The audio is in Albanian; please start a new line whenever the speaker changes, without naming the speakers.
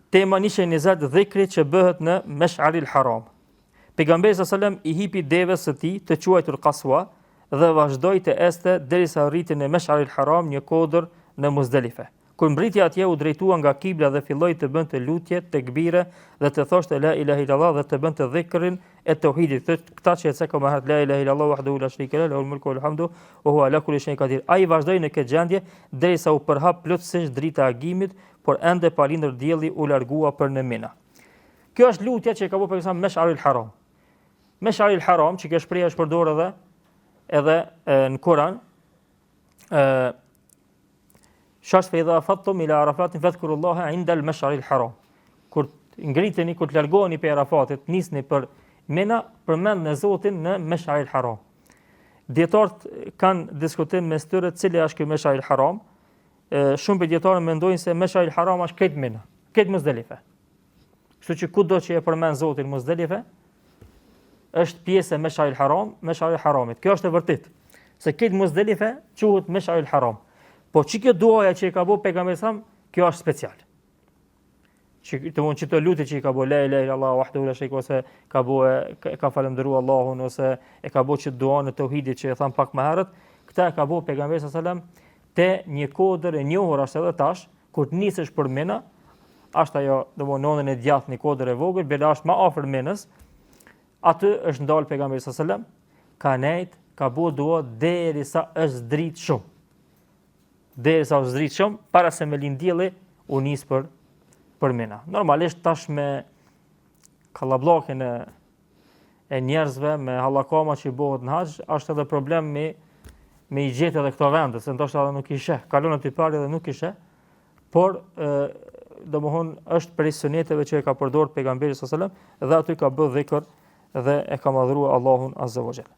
Tema 120 dhikri që bëhet në Mesh'aril Haram. Pejgamberi sallallahu i hipi devës së tij të quajtur Qaswa dhe vazhdoi të este derisa arriti në Mesh'aril Haram, një kodër në Muzdalife. Kur mbriti atje u drejtua nga kibla dhe filloi të bënte lutje, tekbire dhe të thoshte la ilaha illallah dhe të bënte dhikrin e tauhidit. Këta që e komahat la ilaha illallah wahdahu la sharika lahu, lahul mulku wal hamdu wa huwa ala kulli shay'in qadir. Ai vazhdoi në këtë gjendje derisa u përhap plotësisht drita e agimit, por ende pa lindër dielli u largua për në Mina. Kjo është lutja që e ka bërë për shembull Mesh'aril Haram. Mesh'aril Haram, që kjo shprehje është përdorur edhe në Kur'an, shash fe idha afattum ila Arafatin fadhkurullaha inda al-Mesh'aril Haram. Kur ngriteni, kur të largoheni prej Arafatit, nisni për Mina, përmendni Zotin në Mesh'aril Haram. Dietarët kanë diskutim mes tyre cili është ky Mesh'aril Haram. Shumë për dietarë mendojnë se Mesh'aril Haram është këtë Mina, këtë Muzdalife. Kështu që kudo që e përmend Zotin Muzdalife, është pjesë e Mesh'aril Haram, Mesh'aril Haramit. Kjo është e vërtetë, se këtë Muzdalife quhet Mesh'aril Haram. Po që kjo duaja që i ka bërë pejgamberi sa, kjo është special. Që të lutje që i ka bërë la ilaha illallah wahdahu la sharika ose ka falendëruar Allahun ose e ka bërë që duan e tauhidit që e tham pak më herët, këtë e ka bërë pejgamberi sallallahu alajhi wasallam te një kodër e njohur ashtu edhe tash, kur të nisesh për Mina, është ajo, domthonë e djathtë një kodër e vogël, bela është më afër Minës. Aty është ndal pejgamberi sallallahu alajhi wasallam, ka nejt, ka bërë dua derisa është dritë shumë. Derisa është dritë shumë, para se me lind dielli u nis për Mina. Normalisht tash me kallabllokën e njerëzve, me hallakama që bëhet në haxh, është edhe problem me i gjetë edhe këto vende, se ndoshta edhe nuk ishe, kalon aty parë edhe nuk ishe, por domthonë është prej suneteve që e ka përdorur pejgamberi sallallahu alajhi wasallam dhe aty ka bërë dhikr dhe e ka madhruar Allahun azza wa jalla.